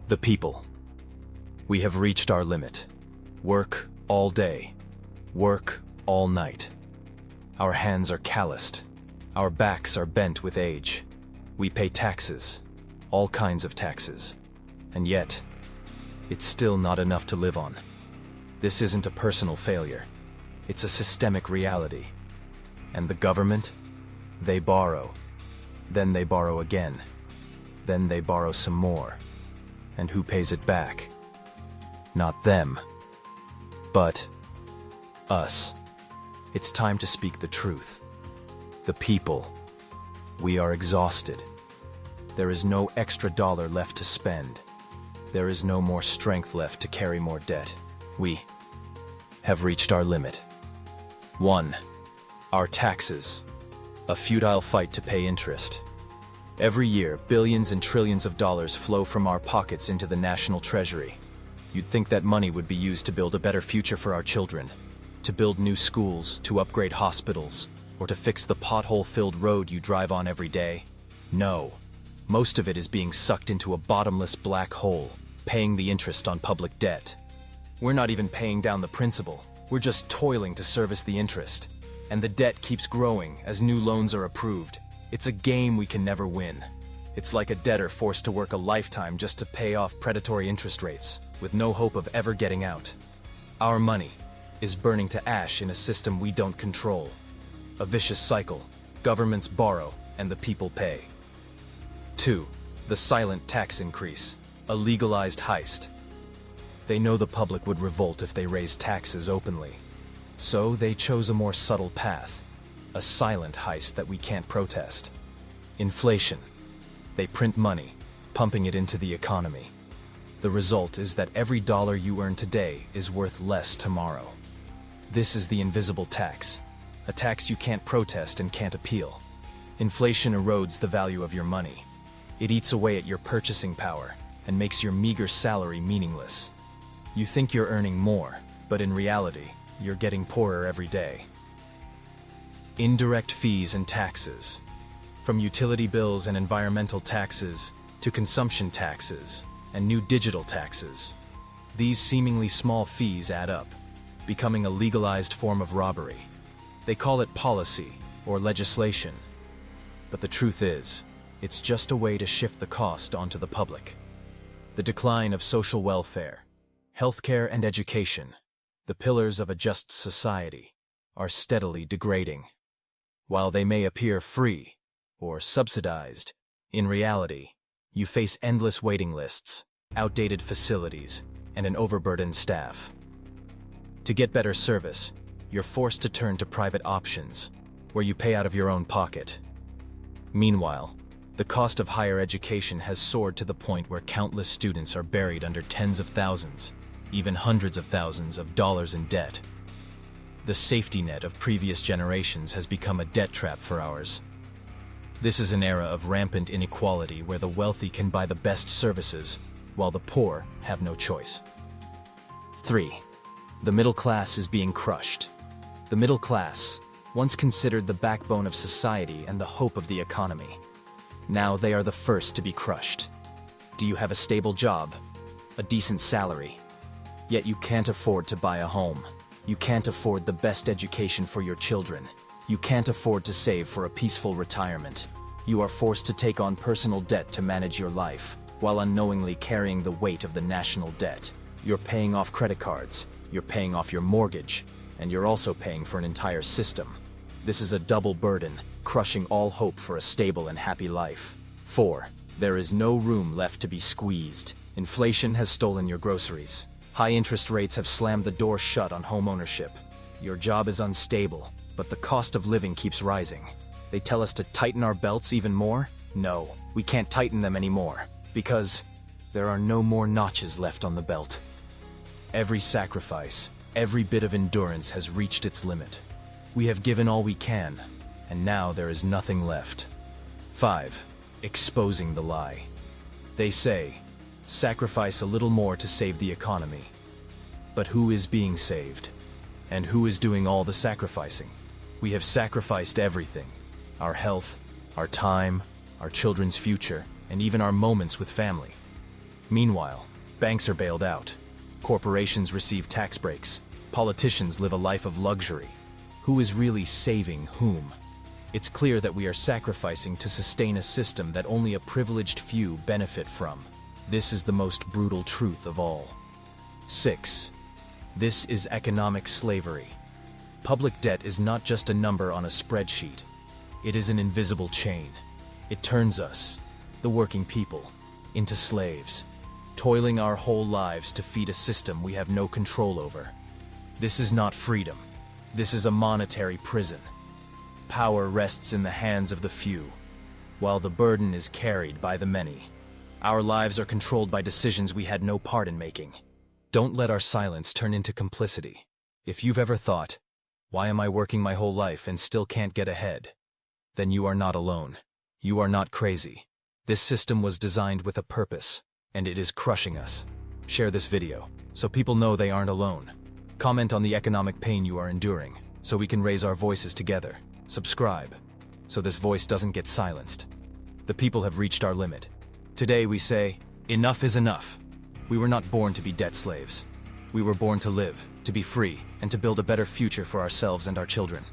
The people. We have reached our limit. Work all day. Work all night. Our hands are calloused. Our backs are bent with age. We pay taxes, all kinds of taxes. And yet, it's still not enough to live on. This isn't a personal failure. It's a systemic reality. And the government? They borrow. Then they borrow again. Then they borrow some more. And who pays it back? Not them, but us. It's time to speak the truth. The people. We are exhausted. There is no extra dollar left to spend. There is no more strength left to carry more debt. We have reached our limit. 1. Our taxes. A futile fight to pay interest. Every year, billions and trillions of dollars flow from our pockets into the national treasury. You'd think that money would be used to build a better future for our children, to build new schools, to upgrade hospitals, or to fix the pothole-filled road you drive on every day. No. Most of it is being sucked into a bottomless black hole, paying the interest on public debt. We're not even paying down the principal. We're just toiling to service the interest. And the debt keeps growing as new loans are approved. It's a game we can never win. It's like a debtor forced to work a lifetime just to pay off predatory interest rates, with no hope of ever getting out. Our money is burning to ash in a system we don't control. A vicious cycle. Governments borrow, and the people pay. 2. The silent tax increase. A legalized heist. They know the public would revolt if they raised taxes openly. So they chose a more subtle path. A silent heist that we can't protest. Inflation. They print money, pumping it into the economy. The result is that every dollar you earn today is worth less tomorrow. This is the invisible tax, a tax you can't protest and can't appeal. Inflation erodes the value of your money. It eats away at your purchasing power and makes your meager salary meaningless. You think you're earning more, but in reality, you're getting poorer every day. Indirect fees and taxes. From utility bills and environmental taxes to consumption taxes and new digital taxes. These seemingly small fees add up, becoming a legalized form of robbery. They call it policy or legislation. But the truth is, it's just a way to shift the cost onto the public. The decline of social welfare, healthcare and education, the pillars of a just society, are steadily degrading. While they may appear free or subsidized, in reality, you face endless waiting lists, outdated facilities, and an overburdened staff. To get better service, you're forced to turn to private options, where you pay out of your own pocket. Meanwhile, the cost of higher education has soared to the point where countless students are buried under tens of thousands, even hundreds of thousands of dollars in debt. The safety net of previous generations has become a debt trap for ours. This is an era of rampant inequality where the wealthy can buy the best services, while the poor have no choice. 3. The middle class is being crushed. The middle class, once considered the backbone of society and the hope of the economy. Now they are the first to be crushed. Do you have a stable job? A decent salary? Yet you can't afford to buy a home. You can't afford the best education for your children. You can't afford to save for a peaceful retirement. You are forced to take on personal debt to manage your life, while unknowingly carrying the weight of the national debt. You're paying off credit cards, you're paying off your mortgage, and you're also paying for an entire system. This is a double burden, crushing all hope for a stable and happy life. 4. There is no room left to be squeezed. Inflation has stolen your groceries. High interest rates have slammed the door shut on home ownership. Your job is unstable, but the cost of living keeps rising. They tell us to tighten our belts even more? No, we can't tighten them anymore, because there are no more notches left on the belt. Every sacrifice, every bit of endurance has reached its limit. We have given all we can, and now there is nothing left. 5. Exposing the lie. They say, sacrifice a little more to save the economy. But who is being saved? And who is doing all the sacrificing? We have sacrificed everything. Our health, our time, our children's future, and even our moments with family. Meanwhile, banks are bailed out. Corporations receive tax breaks. Politicians live a life of luxury. Who is really saving whom? It's clear that we are sacrificing to sustain a system that only a privileged few benefit from. This is the most brutal truth of all. 6. This is economic slavery. Public debt is not just a number on a spreadsheet. It is an invisible chain. It turns us, the working people, into slaves, toiling our whole lives to feed a system we have no control over. This is not freedom. This is a monetary prison. Power rests in the hands of the few, while the burden is carried by the many. Our lives are controlled by decisions we had no part in making. Don't let our silence turn into complicity. If you've ever thought, "Why am I working my whole life and still can't get ahead?" then you are not alone. You are not crazy. This system was designed with a purpose, and it is crushing us. Share this video, so people know they aren't alone. Comment on the economic pain you are enduring, so we can raise our voices together. Subscribe, so this voice doesn't get silenced. The people have reached our limit. Today we say, enough is enough. We were not born to be debt slaves. We were born to live, to be free, and to build a better future for ourselves and our children.